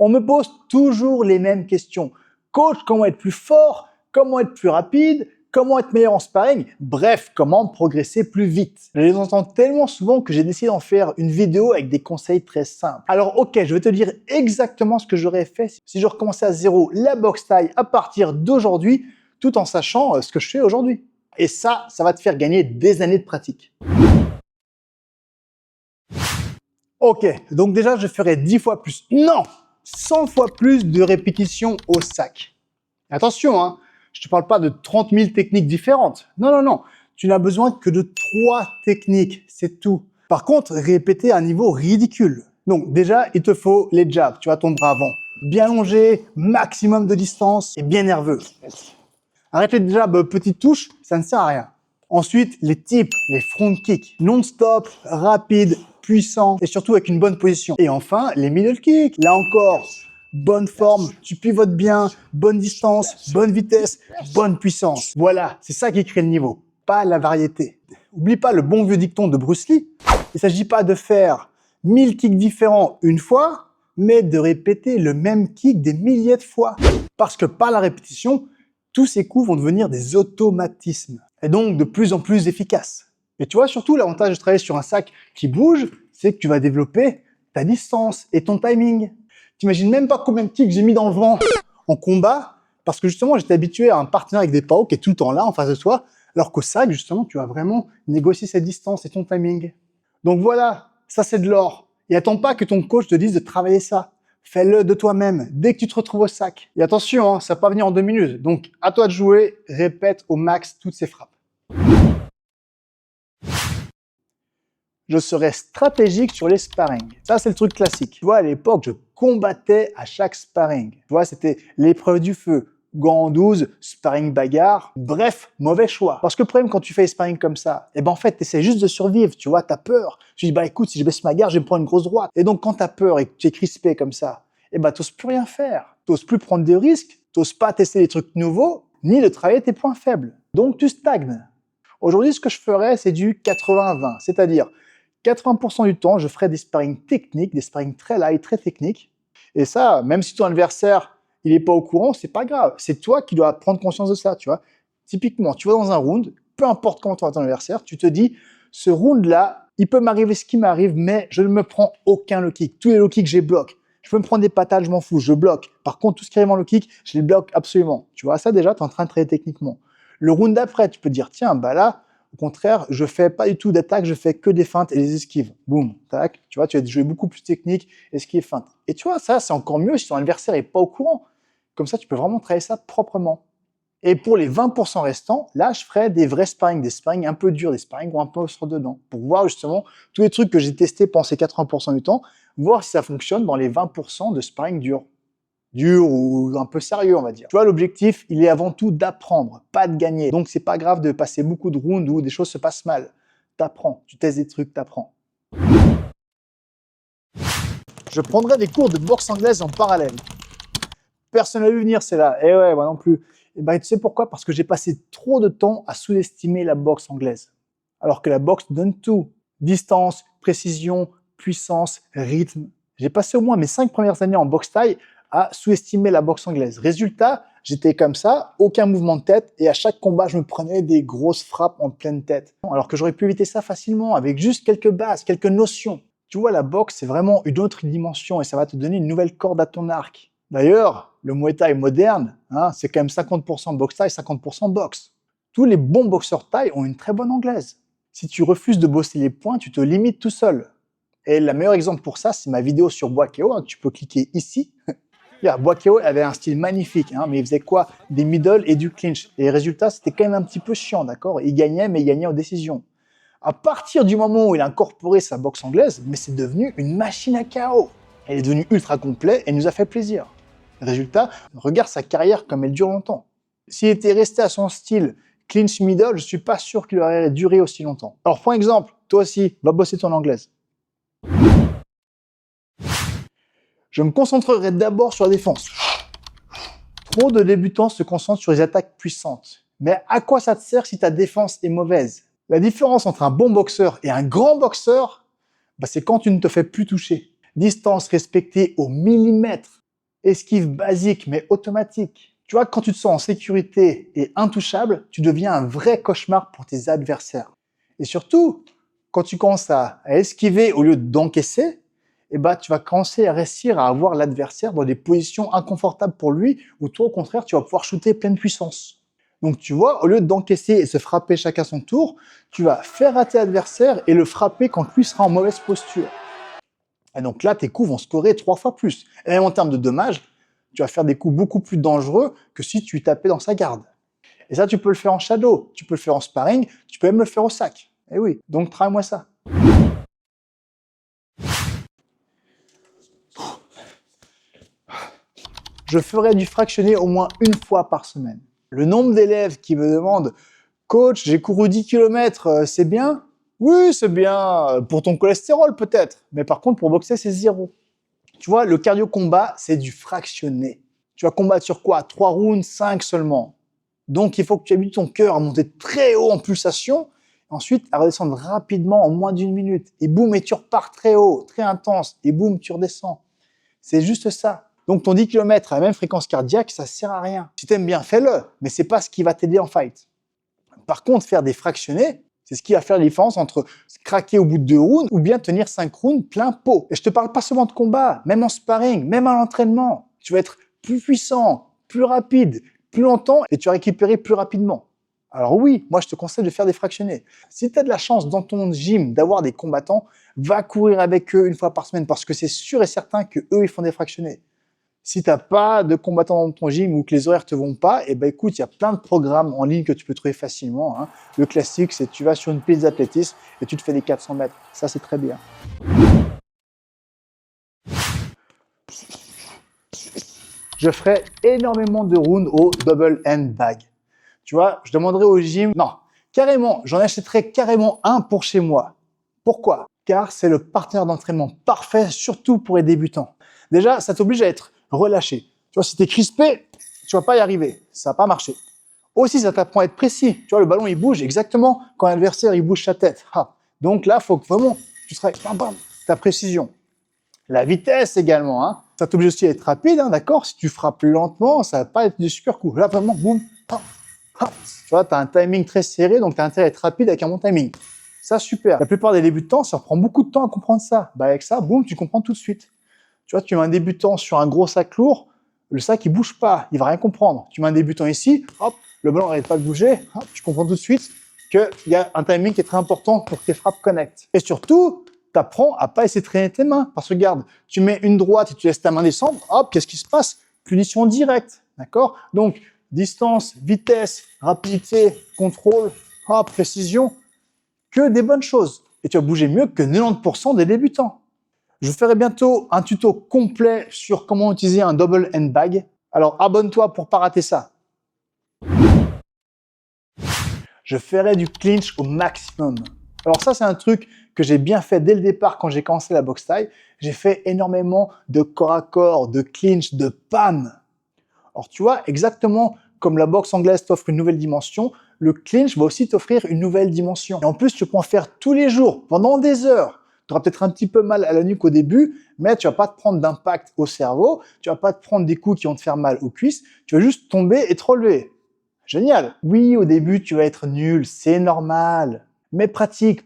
On me pose toujours les mêmes questions. Coach, comment être plus fort? Comment être plus rapide? Comment être meilleur en sparring? Bref, comment progresser plus vite? Je les entends tellement souvent que j'ai décidé d'en faire une vidéo avec des conseils très simples. Alors ok, je vais te dire exactement ce que j'aurais fait si je recommençais à zéro la boxe thaï à partir d'aujourd'hui, tout en sachant ce que je fais aujourd'hui. Et ça va te faire gagner des années de pratique. Ok, donc déjà je ferai 10 fois plus, non, 100 fois plus de répétitions au sac. Attention, hein, je te parle pas de 30 000 techniques différentes. Non, non, non. Tu n'as besoin que de 3 techniques, c'est tout. Par contre, répéter à un niveau ridicule. Donc déjà, il te faut les jabs. Tu as ton bras avant. Bien longé, maximum de distance et bien nerveux. Arrête les jabs petites touches, ça ne sert à rien. Ensuite, les tips, les front kicks. Non-stop, rapide, puissant et surtout avec une bonne position. Et enfin, les middle kicks. Là encore, bonne forme, tu pivotes bien, bonne distance, bonne vitesse, bonne puissance. Voilà, c'est ça qui crée le niveau, pas la variété. Oublie pas le bon vieux dicton de Bruce Lee. Il ne s'agit pas de faire 1000 kicks différents une fois, mais de répéter le même kick des milliers de fois. Parce que par la répétition, tous ces coups vont devenir des automatismes et donc de plus en plus efficaces. Et tu vois, surtout, l'avantage de travailler sur un sac qui bouge, c'est que tu vas développer ta distance et ton timing. T'imagines même pas combien de kicks j'ai mis dans le vent en combat parce que justement, j'étais habitué à un partenaire avec des PAO qui est tout le temps là en face de toi, alors qu'au sac, justement, tu vas vraiment négocier cette distance et ton timing. Donc voilà, ça c'est de l'or. Et attends pas que ton coach te dise de travailler ça. Fais-le de toi-même dès que tu te retrouves au sac. Et attention, hein, ça va pas venir en 2 minutes. Donc, à toi de jouer, répète au max toutes ces frappes. Je serai stratégique sur les sparring. Ça, c'est le truc classique. Tu vois, à l'époque, je combattais à chaque sparring. Tu vois, c'était l'épreuve du feu, gants en 12, sparring bagarre. Bref, mauvais choix. Parce que le problème, quand tu fais les sparring comme ça, en fait, tu essaies juste de survivre. Tu vois, tu as peur. Tu dis, écoute, si je baisse ma garde, je vais me prendre une grosse droite. Et donc, quand tu as peur et que tu es crispé comme ça, tu n'oses plus rien faire. Tu n'oses plus prendre de risques. Tu n'oses pas tester des trucs nouveaux, ni de travailler tes points faibles. Donc, tu stagnes. Aujourd'hui, ce que je ferais, c'est du 80-20. C'est-à-dire, 80% du temps, je ferai des sparring techniques, des sparring très light, très techniques. Et ça, même si ton adversaire, il n'est pas au courant, c'est pas grave. C'est toi qui dois prendre conscience de ça, tu vois. Typiquement, tu vas dans un round, peu importe comment tu vas ton adversaire, tu te dis, ce round-là, il peut m'arriver ce qui m'arrive, mais je ne me prends aucun low kick. Tous les low kicks, je les bloque. Je peux me prendre des patates, je m'en fous, je bloque. Par contre, tout ce qui arrive en low kick, je les bloque absolument. Tu vois, ça déjà, tu es en train de travailler techniquement. Le round d'après, tu peux te dire, tiens, là, au contraire, je fais pas du tout d'attaque, je fais que des feintes et des esquives. Boum, tac. Tu vois, tu vas jouer beaucoup plus technique, esquive, feinte. Et tu vois, ça, c'est encore mieux si ton adversaire est pas au courant. Comme ça, tu peux vraiment travailler ça proprement. Et pour les 20% restants, là, je ferai des vrais sparring, des sparring un peu durs, des sparring où un peu sur dedans, pour voir justement tous les trucs que j'ai testés pendant ces 80% du temps, voir si ça fonctionne dans les 20% de sparring durs ou un peu sérieux, on va dire. Tu vois, l'objectif, il est avant tout d'apprendre, pas de gagner. Donc, c'est pas grave de passer beaucoup de rounds où des choses se passent mal. T'apprends, tu testes des trucs, t'apprends. Je prendrai des cours de boxe anglaise en parallèle. Personne n'a vu venir, c'est là. Eh ouais, moi non plus. Et tu sais pourquoi? Parce que j'ai passé trop de temps à sous-estimer la boxe anglaise. Alors que la boxe donne tout. Distance, précision, puissance, rythme. J'ai passé au moins mes 5 premières années en boxe thaï à sous-estimer la boxe anglaise. Résultat, j'étais comme ça, aucun mouvement de tête, et à chaque combat, je me prenais des grosses frappes en pleine tête. Alors que j'aurais pu éviter ça facilement, avec juste quelques bases, quelques notions. Tu vois, la boxe, c'est vraiment une autre dimension, et ça va te donner une nouvelle corde à ton arc. D'ailleurs, le Muay Thai moderne, c'est quand même 50% boxe thaï, 50% boxe. Tous les bons boxeurs thaï ont une très bonne anglaise. Si tu refuses de bosser les points, tu te limites tout seul. Et le meilleur exemple pour ça, c'est ma vidéo sur Boakeo, tu peux cliquer ici. Boakeo avait un style magnifique, mais il faisait quoi? Des middle et du clinch. Et les résultats, c'était quand même un petit peu chiant, d'accord? Il gagnait, mais il gagnait aux décisions. À partir du moment où il a incorporé sa boxe anglaise, mais c'est devenu une machine à KO. Elle est devenue ultra complet et nous a fait plaisir. Résultat, regarde sa carrière comme elle dure longtemps. S'il était resté à son style clinch middle, je suis pas sûr qu'il aurait duré aussi longtemps. Alors, pour exemple, toi aussi, va bosser ton anglaise. Je me concentrerai d'abord sur la défense. Trop de débutants se concentrent sur les attaques puissantes. Mais à quoi ça te sert si ta défense est mauvaise? La différence entre un bon boxeur et un grand boxeur, c'est quand tu ne te fais plus toucher. Distance respectée au millimètre. Esquive basique mais automatique. Tu vois, quand tu te sens en sécurité et intouchable, tu deviens un vrai cauchemar pour tes adversaires. Et surtout, quand tu commences à esquiver au lieu d'encaisser, eh ben, tu vas commencer à réussir à avoir l'adversaire dans des positions inconfortables pour lui, ou toi, au contraire, tu vas pouvoir shooter pleine puissance. Donc, tu vois, au lieu d'encaisser et se frapper chacun son tour, tu vas faire rater l'adversaire et le frapper quand lui sera en mauvaise posture. Et donc là, tes coups vont scorer 3 fois plus. Et même en termes de dommages, tu vas faire des coups beaucoup plus dangereux que si tu tapais dans sa garde. Et ça, tu peux le faire en shadow, tu peux le faire en sparring, tu peux même le faire au sac. Et oui, donc travaille-moi ça. Je ferai du fractionné au moins une fois par semaine. Le nombre d'élèves qui me demandent « Coach, j'ai couru 10 km, c'est bien ?» Oui, c'est bien, pour ton cholestérol peut-être, mais par contre pour boxer c'est 0. Tu vois, le cardio-combat, c'est du fractionné. Tu vas combattre sur quoi? 3 rounds, 5 seulement. Donc il faut que tu habitues ton cœur à monter très haut en pulsation, ensuite à redescendre rapidement en moins d'1 minute. Et boum, et tu repars très haut, très intense, et boum, tu redescends. C'est juste ça. Donc ton 10 km à la même fréquence cardiaque, ça sert à rien. Si t'aimes bien, fais-le, mais c'est pas ce qui va t'aider en fight. Par contre, faire des fractionnés, c'est ce qui va faire la différence entre craquer au bout de 2 rounds ou bien tenir 5 rounds plein pot. Et je te parle pas seulement de combat, même en sparring, même à l'entraînement. Tu vas être plus puissant, plus rapide, plus longtemps et tu vas récupérer plus rapidement. Alors oui, moi je te conseille de faire des fractionnés. Si tu as de la chance dans ton gym d'avoir des combattants, va courir avec eux une fois par semaine parce que c'est sûr et certain que eux ils font des fractionnés. Si tu n'as pas de combattants dans ton gym ou que les horaires te vont pas, eh ben écoute, il y a plein de programmes en ligne que tu peux trouver facilement. Hein. Le classique, c'est tu vas sur une piste d'athlétisme et tu te fais des 400 mètres. Ça, c'est très bien. Je ferai énormément de rounds au double hand bag. Tu vois, je demanderai au gym, non, carrément, j'en achèterai carrément un pour chez moi. Pourquoi? Car c'est le partenaire d'entraînement parfait, surtout pour les débutants. Déjà, ça t'oblige à être relâché. Tu vois, si tu es crispé, tu vas pas y arriver. Ça va pas marcher. Aussi, ça t'apprend à être précis. Tu vois, le ballon, il bouge exactement quand l'adversaire, il bouge sa tête. Ah. Donc là, il faut que vraiment, tu seras ta précision. La vitesse également. Hein. Ça t'oblige aussi à être rapide, hein, d'accord? Si tu frappes lentement, ça va pas être du super coup. Là, vraiment, boum, pam, pam. Tu vois, tu as un timing très serré, donc tu as intérêt à être rapide avec un bon timing. Ça, super. La plupart des débutants, ça prend beaucoup de temps à comprendre ça. Bah, avec ça, boum, tu comprends tout de suite. Tu vois, tu mets un débutant sur un gros sac lourd, le sac, il bouge pas, il va rien comprendre. Tu mets un débutant ici, hop, le ballon n'arrête pas de bouger, hop, tu comprends tout de suite qu'il y a un timing qui est très important pour que tes frappes connectent. Et surtout, tu apprends à pas essayer de traîner tes mains. Parce que regarde, tu mets une droite et tu laisses ta main descendre, hop, qu'est-ce qui se passe? Punition directe, d'accord? Donc, distance, vitesse, rapidité, contrôle, hop, précision, que des bonnes choses. Et tu vas bouger mieux que 90% des débutants. Je ferai bientôt un tuto complet sur comment utiliser un double hand bag. Alors abonne-toi pour pas rater ça. Je ferai du clinch au maximum. Alors ça, c'est un truc que j'ai bien fait dès le départ quand j'ai commencé la boxe thaï. J'ai fait énormément de corps à corps, de clinch, de PAM. Alors tu vois, exactement comme la boxe anglaise t'offre une nouvelle dimension, le clinch va aussi t'offrir une nouvelle dimension. Et en plus, tu peux en faire tous les jours, pendant des heures. Tu auras peut-être un petit peu mal à la nuque au début, mais tu vas pas te prendre d'impact au cerveau, tu vas pas te prendre des coups qui vont te faire mal aux cuisses, tu vas juste tomber et te relever. Génial. Oui, au début, tu vas être nul, c'est normal. Mais pratique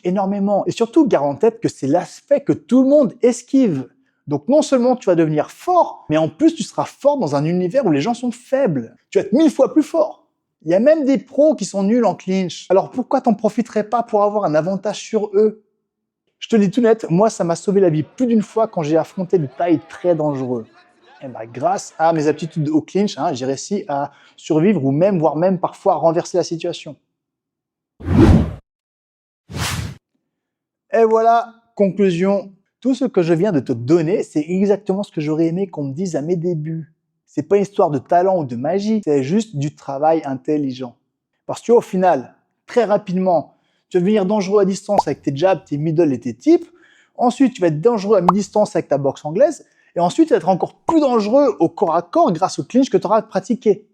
énormément. Et surtout, garde en tête que c'est l'aspect que tout le monde esquive. Donc non seulement tu vas devenir fort, mais en plus tu seras fort dans un univers où les gens sont faibles. Tu vas être 1000 fois plus fort. Il y a même des pros qui sont nuls en clinch. Alors pourquoi t'en profiterais pas pour avoir un avantage sur eux? Je te dis tout net, moi ça m'a sauvé la vie plus d'une fois quand j'ai affronté des tailles très dangereux. Et ben, grâce à mes aptitudes au clinch, hein, j'ai réussi à survivre ou même, voire même parfois renverser la situation. Et voilà, conclusion. Tout ce que je viens de te donner, c'est exactement ce que j'aurais aimé qu'on me dise à mes débuts. C'est pas une histoire de talent ou de magie, c'est juste du travail intelligent. Parce que au final, très rapidement, tu vas devenir dangereux à distance avec tes jabs, tes middle et tes tips. Ensuite, tu vas être dangereux à mi-distance avec ta boxe anglaise. Et ensuite, tu vas être encore plus dangereux au corps à corps grâce au clinch que tu auras pratiqué.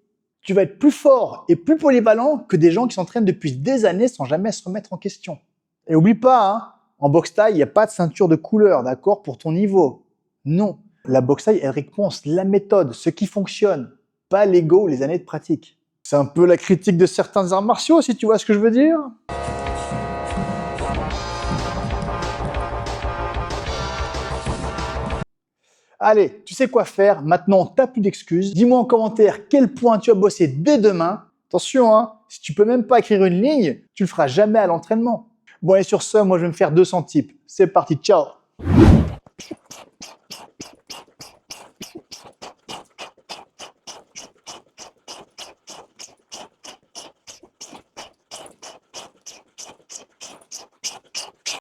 Tu vas être plus fort et plus polyvalent que des gens qui s'entraînent depuis des années sans jamais se remettre en question. Et oublie pas, hein, en boxe thaï, il n'y a pas de ceinture de couleur, d'accord, pour ton niveau. Non. La boxe thaï, elle récompense la méthode, ce qui fonctionne, pas l'ego ou les années de pratique. C'est un peu la critique de certains arts martiaux, si tu vois ce que je veux dire. Allez, tu sais quoi faire, maintenant t'as plus d'excuses. Dis-moi en commentaire quel point tu as bossé dès demain. Attention, hein, si tu peux même pas écrire une ligne, tu le feras jamais à l'entraînement. Bon, et sur ce, moi je vais me faire 200 types. C'est parti, ciao!